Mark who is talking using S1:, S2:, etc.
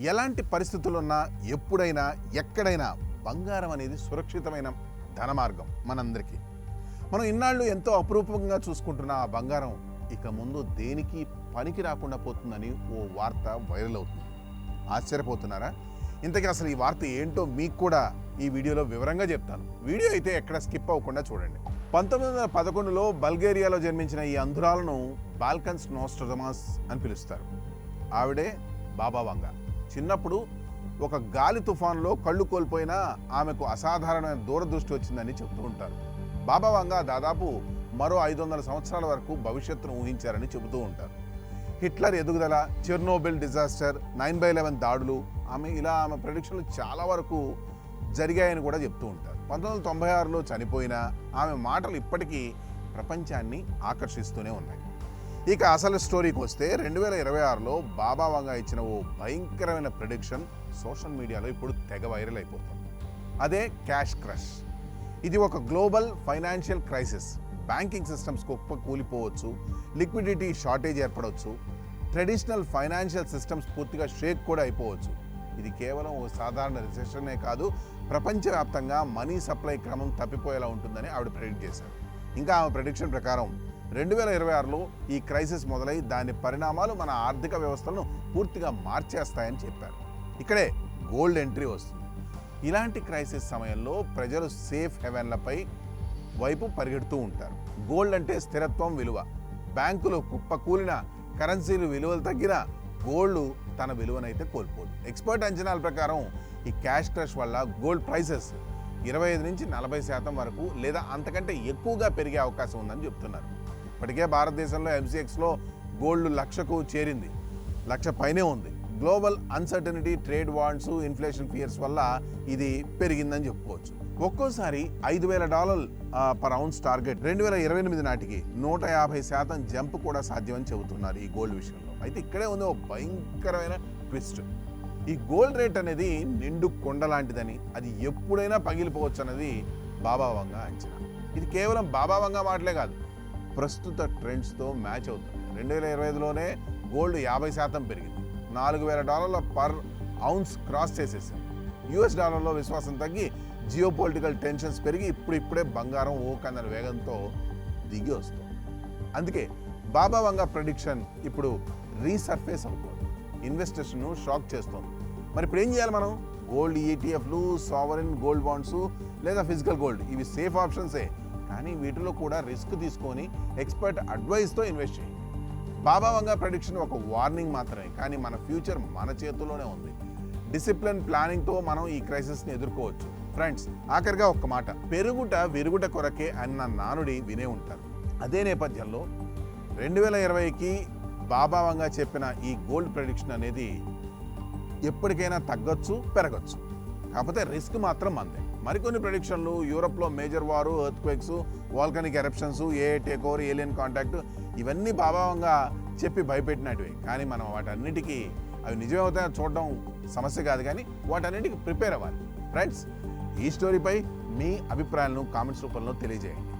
S1: ఎలాంటి పరిస్థితులున్నా ఎప్పుడైనా ఎక్కడైనా బంగారం అనేది సురక్షితమైన ధన మార్గం మనందరికీ. మనం ఇన్నాళ్ళు ఎంతో అపురూపంగా చూసుకుంటున్న ఆ బంగారం ఇక ముందు దేనికి పనికి రాకుండా పోతుందని ఓ వార్త వైరల్ అవుతుంది. ఆశ్చర్యపోతున్నారా? ఇంతకీ అసలు ఈ వార్త ఏంటో మీకు కూడా ఈ వీడియోలో వివరంగా చెప్తాను. వీడియో అయితే ఎక్కడ స్కిప్ అవ్వకుండా చూడండి. 1911లో బల్గేరియాలో జన్మించిన ఈ అంధురాలను బాల్కన్స్ నోస్ట్రడమాస్ అని పిలుస్తారు. ఆవిడే బాబా వంగా. చిన్నప్పుడు ఒక గాలి తుఫాన్లో కళ్ళు కోల్పోయినా ఆమెకు అసాధారణమైన దూరదృష్టి వచ్చిందని చెప్తూ ఉంటారు. బాబా వంగా దాదాపు మరో 500 సంవత్సరాల వరకు భవిష్యత్తును ఊహించారని చెబుతూ ఉంటారు. హిట్లర్ ఎదుగుదల, చెర్నోబిల్ డిజాస్టర్, 9/11 దాడులు, ఆమె ప్రెడిక్షన్లు చాలా వరకు జరిగాయని కూడా చెప్తూ ఉంటారు. 1996లో చనిపోయినా ఆమె మాటలు ఇప్పటికీ ప్రపంచాన్ని ఆకర్షిస్తూనే ఉన్నాయి. ఇక అసలు స్టోరీకి వస్తే 2026లో బాబా వంగా ఇచ్చిన ఓ భయంకరమైన ప్రెడిక్షన్ సోషల్ మీడియాలో ఇప్పుడు తెగ వైరల్ అయిపోతుంది. అదే క్యాష్ క్రష్. ఇది ఒక global financial crisis. Banking systems కూలిపోవచ్చు, లిక్విడిటీ షార్టేజ్ ఏర్పడవచ్చు, ట్రెడిషనల్ ఫైనాన్షియల్ సిస్టమ్స్ పూర్తిగా షేక్ కూడా అయిపోవచ్చు. ఇది కేవలం ఓ సాధారణ రిసెషనే కాదు, ప్రపంచవ్యాప్తంగా మనీ సప్లై క్రమం తప్పిపోయేలా ఉంటుందని ఆవిడ ప్రెడిక్ట్ చేశారు. ఇంకా ఆమె ప్రెడిక్షన్ ప్రకారం 2026లో ఈ క్రైసిస్ మొదలై దాని పరిణామాలు మన ఆర్థిక వ్యవస్థలను పూర్తిగా మార్చేస్తాయని చెప్పారు. ఇక్కడే గోల్డ్ ఎంట్రీ వస్తుంది. ఇలాంటి క్రైసిస్ సమయంలో ప్రజలు సేఫ్ హెవెన్లపై వైపు పరిగెడుతూ ఉంటారు. గోల్డ్ అంటే స్థిరత్వం, విలువ. బ్యాంకులు కుప్పకూలిన, కరెన్సీలు విలువలు తగ్గిన గోల్డ్ తన విలువనైతే కోల్పోదు. ఎక్స్పర్ట్ అంచనాల ప్రకారం ఈ క్యాష్ క్రష్ వల్ల గోల్డ్ ప్రైసెస్ 25 నుంచి 40% వరకు లేదా అంతకంటే ఎక్కువగా పెరిగే అవకాశం ఉందని చెప్తున్నారు. ఇప్పటికే భారతదేశంలో MCXలో గోల్డ్ 1,00,000కు చేరింది, 1,00,000 పైనే ఉంది. Global uncertainty, trade wars, inflation fears వల్ల ఇది పెరిగిందని చెప్పుకోవచ్చు. ఒక్కోసారి $5,000 పర్ ఔన్స్ టార్గెట్ 2028 నాటికి 150% జంప్ కూడా సాధ్యమని చెబుతున్నారు ఈ గోల్డ్ విషయంలో. అయితే ఇక్కడే ఉంది ఓ భయంకరమైన ట్విస్ట్. ఈ గోల్డ్ రేట్ అనేది నిండు కొండ లాంటిదని, అది ఎప్పుడైనా పగిలిపోవచ్చు అన్నది బాబా వంగా అంచనా. ఇది కేవలం బాబా వంగా మాటలే కాదు, ప్రస్తుత ట్రెండ్స్తో మ్యాచ్ అవుతుంది. 2025లోనే గోల్డ్ 50% పెరిగింది, $4,000 పర్ ఔన్స్ క్రాస్ చేసేసింది. US డాలర్లో విశ్వాసం తగ్గి, జియోపొలిటికల్ టెన్షన్స్ పెరిగి ఇప్పుడే బంగారం ఓకన్న వేగంతో దిగి వస్తుంది. అందుకే బాబా వంగా ప్రెడిక్షన్ ఇప్పుడు రీసర్ఫేస్ అవుతుంది, ఇన్వెస్టర్స్ను షాక్ చేస్తుంది. మరి ఇప్పుడు ఏం చేయాలి మనం? గోల్డ్ ETFలు, సావరెన్ గోల్డ్ బాండ్స్ లేదా ఫిజికల్ గోల్డ్, ఇవి సేఫ్ ఆప్షన్సే, కానీ వీటిలో కూడా రిస్క్ తీసుకొని ఎక్స్పర్ట్ అడ్వైస్తో ఇన్వెస్ట్ చేయండి. బాబా వంగా ప్రెడిక్షన్ ఒక వార్నింగ్ మాత్రమే, కానీ మన ఫ్యూచర్ మన చేతుల్లోనే ఉంది. డిసిప్లిన్, ప్లానింగ్తో మనం ఈ క్రైసిస్ని ఎదుర్కోవచ్చు. ఫ్రెండ్స్, ఆఖరిగా ఒక్క మాట, పెరుగుట విరుగుట కొరకే అన్న నానుడి వినే ఉంటారు. అదే నేపథ్యంలో 2020కి బాబా వంగా చెప్పిన ఈ గోల్డ్ ప్రెడిక్షన్ అనేది ఎప్పటికైనా తగ్గొచ్చు, పెరగచ్చు. కాకపోతే రిస్క్ మాత్రం అంతే. మరికొన్ని ప్రెడిక్షన్లు, యూరోప్లో మేజర్ వారు, earthquakes, volcanic eruptions, AI take over, alien contact, ఇవన్నీ బాబా వంగా చెప్పి భయపెట్టినటివే. కానీ మనం వాటన్నిటికీ అవి నిజమవుతాయో చూడడం సమస్య కాదు, కానీ వాటన్నిటికీ ప్రిపేర్ అవ్వాలి. ఫ్రెండ్స్, ఈ స్టోరీపై మీ అభిప్రాయాలను కామెంట్స్ రూపంలో తెలియజేయండి.